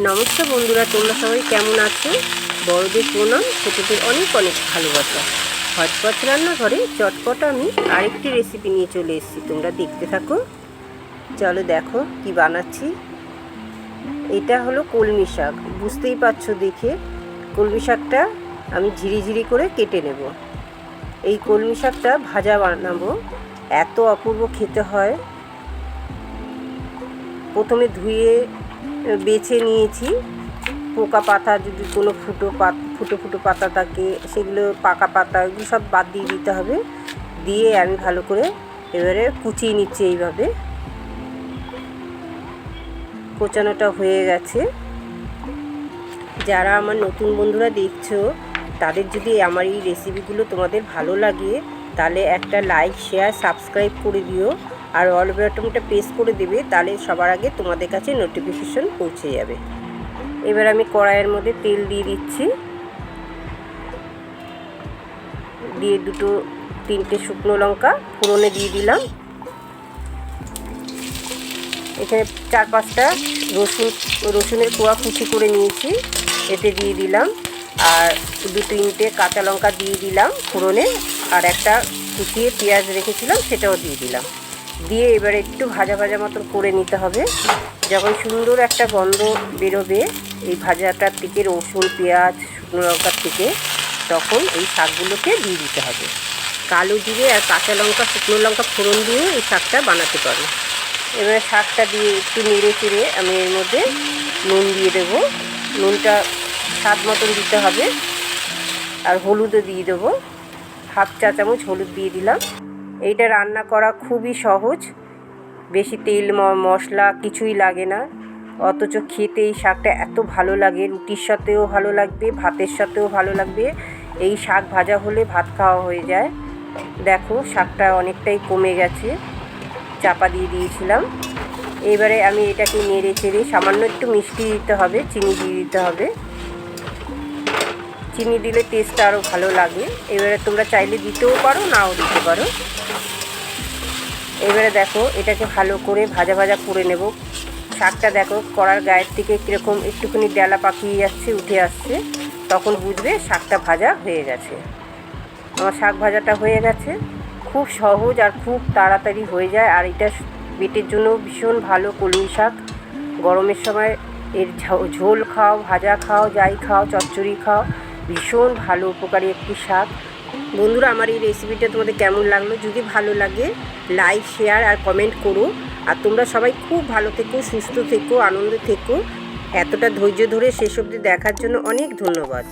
নমস্কার বন্ধুরা, তোমরা সবাই কেমন আছো? বড়দের প্রণাম, ছোটদের অনেক অনেক ভালোবাসা। হটপট রান্নাঘরে চটপট আমি আরেকটি রেসিপি নিয়ে চলে এসেছি, তোমরা দেখতে থাকো। চলো দেখো কি বানাচ্ছি। এটা হলো কলমি শাক, বুঝতেই পারছো দেখে। কলমি শাকটা আমি ঝিরিঝিরি করে কেটে নেব। এই কলমি শাকটা ভাজা বানাবো, এত অপূর্ব খেতে হয়। প্রথমে ধুয়ে বেছে নিয়েছি। পোকা পাতা যদি কোনো ফুটো পাতা থাকে, সেগুলো পাকা পাতা এগুলো সব বাদ দিয়ে দিতে হবে। দিয়ে আমি ভালো করে এবারে কুচিয়ে নিচ্ছি। এইভাবে কোচানোটা হয়ে গেছে। যারা আমার নতুন বন্ধুরা দেখছো, তাদের যদি আমার এই রেসিপিগুলো তোমাদের ভালো লাগে, তাহলে একটা লাইক, শেয়ার, সাবস্ক্রাইব করে দিও। আর অল বাটনটা প্রেস করে দেবে, তাহলে সবার আগে তোমাদের কাছে নোটিফিকেশন পৌঁছে যাবে। এবার আমি কড়াইয়ের মধ্যে তেল দিয়ে দিচ্ছি। দিয়ে 2-3টে শুকনো লঙ্কা ফোড়নে দিয়ে দিলাম। এখানে 4-5টা রসুনের কোয়া কুচি করে নিয়েছি, এতে দিয়ে দিলাম। আর 2-3টে কাঁচা লঙ্কা দিয়ে দিলাম ফোড়নে। আর একটা কুচিয়ে পেঁয়াজ রেখেছিলাম, সেটাও দিয়ে দিলাম। দিয়ে এবারে একটু ভাজা ভাজা মতন করে নিতে হবে। যখন সুন্দর একটা গন্ধ বেরোবে এই ভাজাটার থেকে, রসুন, পেঁয়াজ, শুকনো লঙ্কার থেকে, তখন এই শাকগুলোকে দিয়ে দিতে হবে। কালো জিরে আর কাঁচা লঙ্কা, শুকনো লঙ্কা ফোড়ন দিয়ে এই শাকটা বানাতে পারো। এবারে শাকটা দিয়ে একটু নেড়ে চেড়ে আমি এর মধ্যে নুন দিয়ে দেবো। নুনটা স্বাদ মতন দিতে হবে। আর হলুদও দিয়ে দেবো, 1/2 চা চামচ হলুদ দিয়ে দিলাম। এইটা রান্না করা খুবই সহজ, বেশি তেল মশলা কিছুই লাগে না। অথচ খেতে এই শাকটা এত ভালো লাগে, রুটির সাথেও ভালো লাগবে, ভাতের সাথেও ভালো লাগবে। এই শাক ভাজা হলে ভাত খাওয়া হয়ে যায়। দেখো শাকটা অনেকটাই কমে গেছে, চাপা দিয়ে দিয়েছিলাম। এবারে আমি এটাকে নেড়ে চেড়ে সামান্য একটু মিষ্টি দিতে হবে, চিনি দিয়ে দিতে হবে। চিনি দিলে টেস্টটা আরও ভালো লাগে। এবারে তোমরা চাইলে দিতেও পারো, নাও দিতে পারো। এবারে দেখো এটাকে ভালো করে ভাজা ভাজা করে নেব। শাকটা দেখো কড়ার গায়ের থেকে কীরকম একটুখানি ডেলা পাকিয়ে যাচ্ছে, উঠে আসছে, তখন বুঝবে শাকটা ভাজা হয়ে গেছে। আমার শাক ভাজাটা হয়ে গেছে। খুব সহজ আর খুব তাড়াতাড়ি হয়ে যায়। আর এটা পেটের জন্য ভীষণ ভালো। কলমি শাক গরমের সময় এর ঝোল খাও, ভাজা খাও, যাই খাও, চচ্চড়ি খাও, ভীষণ ভালো উপকারী একটি শাক। বন্ধুরা, আমার এই রেসিপিটা তোমাদের কেমন লাগলো? যদি ভালো লাগে লাইক, শেয়ার আর কমেন্ট করো। আর তোমরা সবাই খুব ভালো থেকো, সুস্থ থেকো, আনন্দে থেকো। এতটা ধৈর্য ধরে শেষ অবধি দেখার জন্য অনেক ধন্যবাদ।